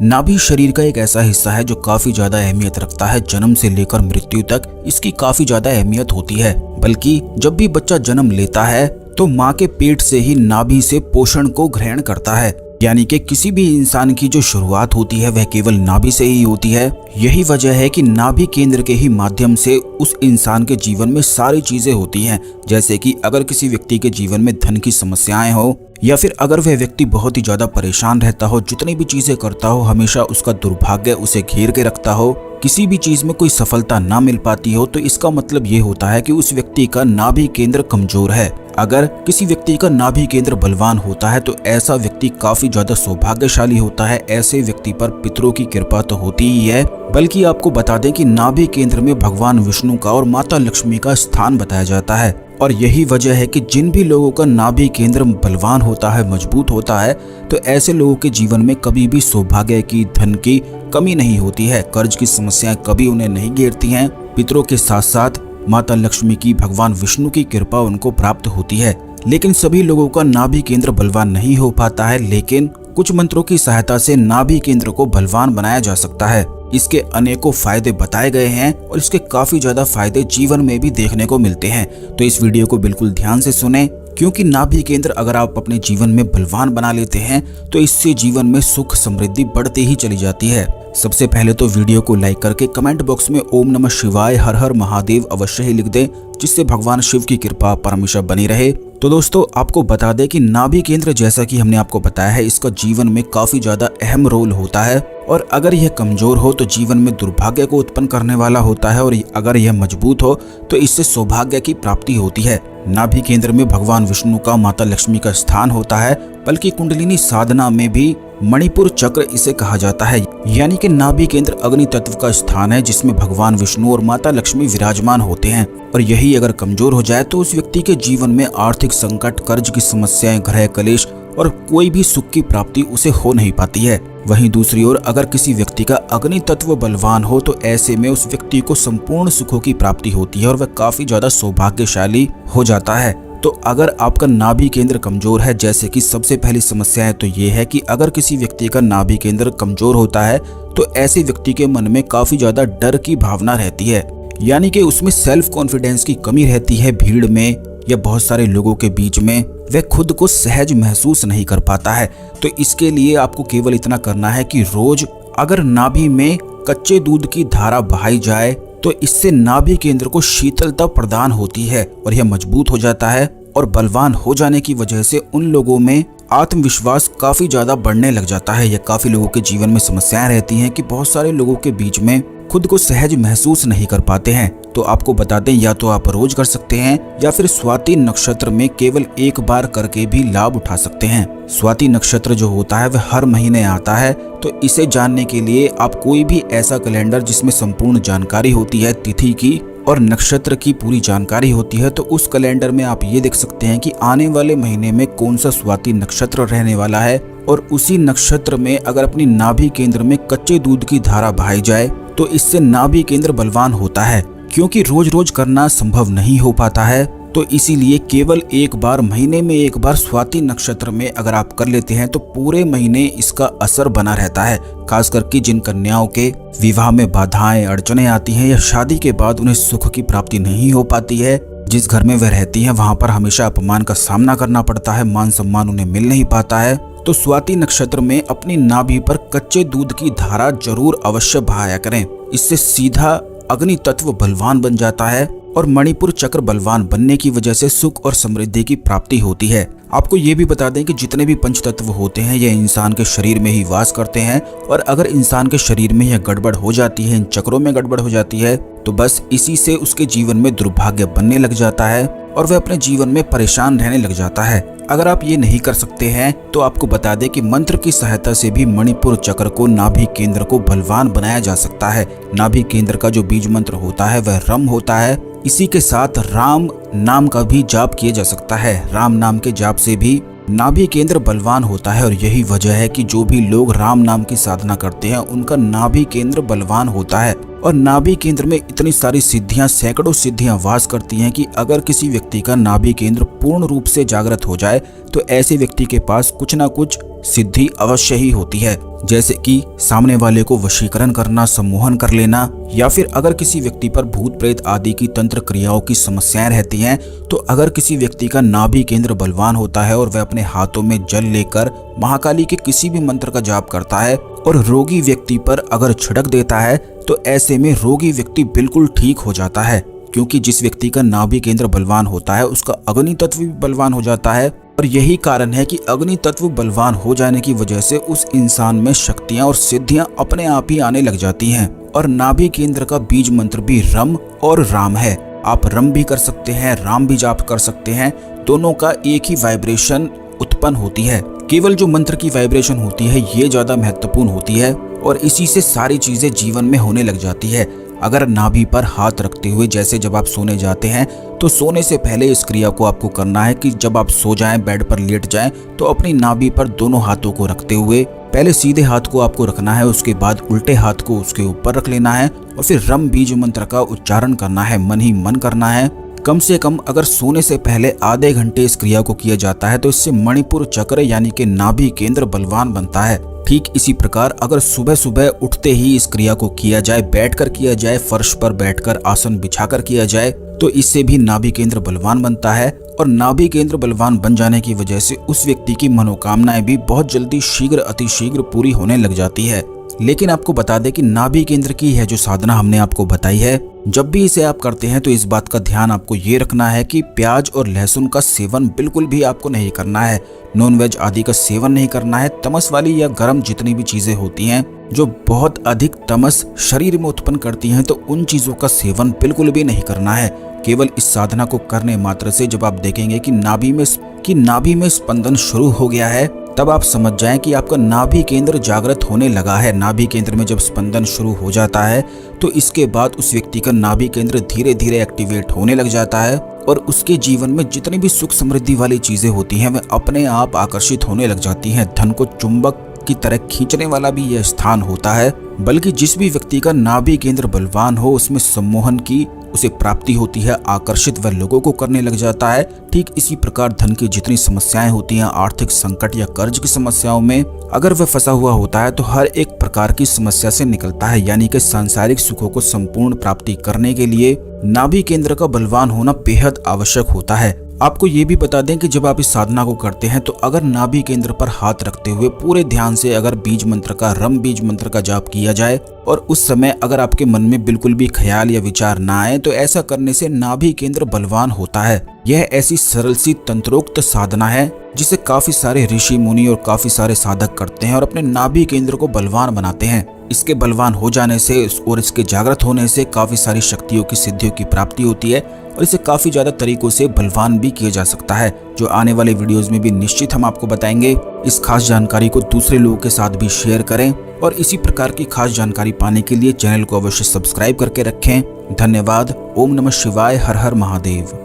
नाभि शरीर का एक ऐसा हिस्सा है जो काफी ज्यादा अहमियत रखता है। जन्म से लेकर मृत्यु तक इसकी काफी ज्यादा अहमियत होती है। बल्कि जब भी बच्चा जन्म लेता है तो माँ के पेट से ही नाभि से पोषण को ग्रहण करता है। यानी कि किसी भी इंसान की जो शुरुआत होती है वह केवल नाभि से ही होती है। यही वजह है कि नाभि केंद्र के ही माध्यम से उस इंसान के जीवन में सारी चीजें होती हैं। जैसे कि अगर किसी व्यक्ति के जीवन में धन की समस्याएं हो, या फिर अगर वह व्यक्ति बहुत ही ज्यादा परेशान रहता हो, जितनी भी चीजें करता हो हमेशा उसका दुर्भाग्य उसे घेर के रखता हो, किसी भी चीज में कोई सफलता ना मिल पाती हो, तो इसका मतलब ये होता है कि उस व्यक्ति का नाभि केंद्र कमजोर है। अगर किसी व्यक्ति का नाभि केंद्र बलवान होता है तो ऐसा व्यक्ति काफी ज्यादा सौभाग्यशाली होता है। ऐसे व्यक्ति पर पितरों की कृपा तो होती ही है, बल्कि आपको बता दें कि नाभि केंद्र में भगवान विष्णु का और माता लक्ष्मी का स्थान बताया जाता है। और यही वजह है कि जिन भी लोगों का नाभि केंद्र बलवान होता है, मजबूत होता है, तो ऐसे लोगों के जीवन में कभी भी सौभाग्य की, धन की कमी नहीं होती है। कर्ज की समस्याएं कभी उन्हें नहीं घेरती हैं। पितरों के साथ साथ माता लक्ष्मी की, भगवान विष्णु की कृपा उनको प्राप्त होती है। लेकिन सभी लोगों का नाभि केंद्र बलवान नहीं हो पाता है। लेकिन कुछ मंत्रों की सहायता से नाभि केंद्र को बलवान बनाया जा सकता है। इसके अनेकों फायदे बताए गए हैं और इसके काफी ज्यादा फायदे जीवन में भी देखने को मिलते हैं। तो इस वीडियो को बिल्कुल ध्यान से सुने, क्योंकि नाभि केंद्र अगर आप अपने जीवन में बलवान बना लेते हैं तो इससे जीवन में सुख समृद्धि बढ़ती ही चली जाती है। सबसे पहले तो वीडियो को लाइक करके कमेंट बॉक्स में ओम नमः शिवाय, हर हर महादेव अवश्य ही लिख दें, जिससे भगवान शिव की कृपा पर हमेशा बनी रहे। तो दोस्तों आपको बता दें कि नाभि केंद्र, जैसा कि हमने आपको बताया है, इसका जीवन में काफी ज्यादा अहम रोल होता है। और अगर यह कमजोर हो तो जीवन में दुर्भाग्य को उत्पन्न करने वाला होता है, और अगर यह मजबूत हो तो इससे सौभाग्य की प्राप्ति होती है। नाभि केंद्र में भगवान विष्णु का, माता लक्ष्मी का स्थान होता है। बल्कि कुंडलिनी साधना में भी मणिपुर चक्र इसे कहा जाता है। यानी कि नाभि केंद्र अग्नि तत्व का स्थान है, जिसमें भगवान विष्णु और माता लक्ष्मी विराजमान होते हैं। और यही अगर कमजोर हो जाए तो उस व्यक्ति के जीवन में आर्थिक संकट, कर्ज की समस्याएं, गृह कलेश और कोई भी सुख की प्राप्ति उसे हो नहीं पाती है। वहीं दूसरी ओर अगर किसी व्यक्ति का अग्नि तत्व बलवान हो तो ऐसे में उस व्यक्ति को संपूर्ण सुखों की प्राप्ति होती है और वह काफी ज्यादा सौभाग्यशाली हो जाता है। तो अगर आपका नाभि केंद्र कमजोर है, जैसे कि सबसे पहली समस्या है तो ये है कि अगर किसी व्यक्ति का नाभि केंद्र कमजोर होता है तो ऐसे व्यक्ति के मन में काफी ज्यादा डर की भावना रहती है। यानी कि उसमें सेल्फ कॉन्फिडेंस की कमी रहती है। भीड़ में या बहुत सारे लोगों के बीच में वह खुद को सहज महसूस नहीं कर पाता है। तो इसके लिए आपको केवल इतना करना है कि रोज अगर नाभि में कच्चे दूध की धारा बहाई जाए तो इससे नाभि केंद्र को शीतलता प्रदान होती है और यह मजबूत हो जाता है। और बलवान हो जाने की वजह से उन लोगों में आत्मविश्वास काफी ज्यादा बढ़ने लग जाता है। या काफी लोगों के जीवन में समस्याएं रहती हैं कि बहुत सारे लोगों के बीच में खुद को सहज महसूस नहीं कर पाते हैं। तो आपको बता दें, या तो आप रोज कर सकते हैं या फिर स्वाति नक्षत्र में केवल एक बार करके भी लाभ उठा सकते हैं। स्वाति नक्षत्र जो होता है वह हर महीने आता है। तो इसे जानने के लिए आप कोई भी ऐसा कैलेंडर जिसमें संपूर्ण जानकारी होती है, तिथि की और नक्षत्र की पूरी जानकारी होती है, तो उस कैलेंडर में आप ये देख सकते हैं कि आने वाले महीने में कौन सा स्वाति नक्षत्र रहने वाला है। और उसी नक्षत्र में अगर अपनी नाभि केंद्र में कच्चे दूध की धारा बहाई जाए तो इससे नाभि केंद्र बलवान होता है। क्योंकि रोज रोज करना संभव नहीं हो पाता है, तो इसीलिए केवल एक बार, महीने में एक बार स्वाति नक्षत्र में अगर आप कर लेते हैं तो पूरे महीने इसका असर बना रहता है। खास करके जिन कन्याओं के विवाह में बाधाएं, अड़चने आती हैं या शादी के बाद उन्हें सुख की प्राप्ति नहीं हो पाती है, जिस घर में वह रहती हैं वहां पर हमेशा अपमान का सामना करना पड़ता है, मान सम्मान उन्हें मिल नहीं पाता है, तो स्वाति नक्षत्र में अपनी नाभि पर कच्चे दूध की धारा जरूर अवश्य बहाया करें। इससे सीधा अग्नि तत्व बलवान बन जाता है और मणिपुर चक्र बलवान बनने की वजह से सुख और समृद्धि की प्राप्ति होती है। आपको ये भी बता दें कि जितने भी पंच तत्व होते हैं ये इंसान के शरीर में ही वास करते हैं। और अगर इंसान के शरीर में यह गड़बड़ हो जाती है, इन चक्रों में गड़बड़ हो जाती है, तो बस इसी से उसके जीवन में दुर्भाग्य बनने लग जाता है और वह अपने जीवन में परेशान रहने लग जाता है। अगर आप ये नहीं कर सकते हैं तो आपको बता दें कि मंत्र की सहायता से भी मणिपुर चक्र को, नाभि केंद्र को बलवान बनाया जा सकता है। नाभि केंद्र का जो बीज मंत्र होता है वह रम होता है। इसी के साथ राम नाम का भी जाप किया जा सकता है। राम नाम के जाप से भी नाभि केंद्र बलवान होता है और यही वजह है कि जो भी लोग राम नाम की साधना करते हैं उनका नाभि केंद्र बलवान होता है। और नाभि केंद्र में इतनी सारी सिद्धियां, सैकड़ों सिद्धियां वास करती हैं कि अगर किसी व्यक्ति का नाभि केंद्र पूर्ण रूप से जागृत हो जाए तो ऐसे व्यक्ति के पास कुछ ना कुछ सिद्धि अवश्य ही होती है। जैसे कि सामने वाले को वशीकरण करना, सम्मोहन कर लेना, या फिर अगर किसी व्यक्ति पर भूत प्रेत आदि की तंत्र क्रियाओं की समस्याएं रहती हैं तो अगर किसी व्यक्ति का नाभि केंद्र बलवान होता है और वह अपने हाथों में जल लेकर महाकाली के किसी भी मंत्र का जाप करता है और रोगी व्यक्ति पर अगर छिड़क देता है तो ऐसे में रोगी व्यक्ति बिल्कुल ठीक हो जाता है, क्योंकि जिस व्यक्ति का नाभि केंद्र बलवान होता है उसका अग्नि तत्व भी बलवान हो जाता है। और यही कारण है कि अग्नि तत्व बलवान हो जाने की वजह से उस इंसान में शक्तियां और सिद्धियां अपने आप ही आने लग जाती हैं। और नाभि केंद्र का बीज मंत्र भी रम और राम है। आप रम भी कर सकते हैं, राम भी जाप कर सकते हैं। दोनों का एक ही वाइब्रेशन उत्पन्न होती है। केवल जो मंत्र की वाइब्रेशन होती है ये ज्यादा महत्वपूर्ण होती है और इसी से सारी चीजें जीवन में होने लग जाती है। अगर नाभि पर हाथ रखते हुए, जैसे जब आप सोने जाते हैं तो सोने से पहले इस क्रिया को आपको करना है कि जब आप सो जाएं, बेड पर लेट जाएं, तो अपनी नाभि पर दोनों हाथों को रखते हुए पहले सीधे हाथ को आपको रखना है, उसके बाद उल्टे हाथ को उसके ऊपर रख लेना है और फिर रम बीज मंत्र का उच्चारण करना है, मन ही मन करना है। कम से कम अगर सोने से पहले आधे घंटे इस क्रिया को किया जाता है तो इससे मणिपुर चक्र यानी कि नाभि केंद्र बलवान बनता है। ठीक इसी प्रकार अगर सुबह सुबह उठते ही इस क्रिया को किया जाए, बैठकर किया जाए, फर्श पर बैठकर आसन बिछाकर किया जाए, तो इससे भी नाभि केंद्र बलवान बनता है। और नाभि केंद्र बलवान बन जाने की वजह से उस व्यक्ति की मनोकामनाएं भी बहुत जल्दी, शीघ्र अतिशीघ्र पूरी होने लग जाती है। लेकिन आपको बता दें कि नाभि केंद्र की है जो साधना हमने आपको बताई है, जब भी इसे आप करते हैं तो इस बात का ध्यान आपको ये रखना है कि प्याज और लहसुन का सेवन बिल्कुल भी आपको नहीं करना है, नॉनवेज आदि का सेवन नहीं करना है। तमस वाली या गर्म जितनी भी चीजें होती हैं जो बहुत अधिक तमस शरीर में उत्पन्न करती हैं, तो उन चीजों का सेवन बिल्कुल भी नहीं करना है। केवल इस साधना को करने मात्र से जब आप देखेंगे कि नाभि में स्पंदन शुरू हो गया है, तब आप समझ जाएं कि आपका नाभि केंद्र जागृत होने लगा है। नाभि केंद्र में जब स्पंदन शुरू हो जाता है तो इसके बाद उस व्यक्ति का नाभि केंद्र धीरे धीरे एक्टिवेट होने लग जाता है और उसके जीवन में जितनी भी सुख समृद्धि वाली चीजें होती हैं वे अपने आप आकर्षित होने लग जाती हैं। धन को चुंबक की तरह खींचने वाला भी यह स्थान होता है। बल्कि जिस भी व्यक्ति का नाभि केंद्र बलवान हो उसमें सम्मोहन की उसे प्राप्ति होती है, आकर्षित वह लोगों को करने लग जाता है। ठीक इसी प्रकार धन की जितनी समस्याएं होती हैं, आर्थिक संकट या कर्ज की समस्याओं में अगर वह फंसा हुआ होता है तो हर एक प्रकार की समस्या से निकलता है। यानी कि सांसारिक सुखों को संपूर्ण प्राप्ति करने के लिए नाभि केंद्र का बलवान होना बेहद आवश्यक होता है। आपको ये भी बता दें कि जब आप इस साधना को करते हैं तो अगर नाभि केंद्र पर हाथ रखते हुए पूरे ध्यान से अगर बीज मंत्र का, रम बीज मंत्र का जाप किया जाए और उस समय अगर आपके मन में बिल्कुल भी ख्याल या विचार ना आए तो ऐसा करने से नाभि केंद्र बलवान होता है। यह ऐसी सरल सी तंत्रोक्त साधना है जिसे काफी सारे ऋषि मुनि और काफी सारे साधक करते हैं और अपने नाभि केंद्र को बलवान बनाते हैं। इसके बलवान हो जाने से और इसके जागृत होने से काफी सारी शक्तियों की, सिद्धियों की प्राप्ति होती है और इसे काफी ज्यादा तरीकों से बलवान भी किया जा सकता है, जो आने वाले वीडियोस में भी निश्चित हम आपको बताएंगे। इस खास जानकारी को दूसरे लोगों के साथ भी शेयर करें और इसी प्रकार की खास जानकारी पाने के लिए चैनल को अवश्य सब्सक्राइब करके रखें। धन्यवाद। ओम नमः शिवाय। हर हर महादेव।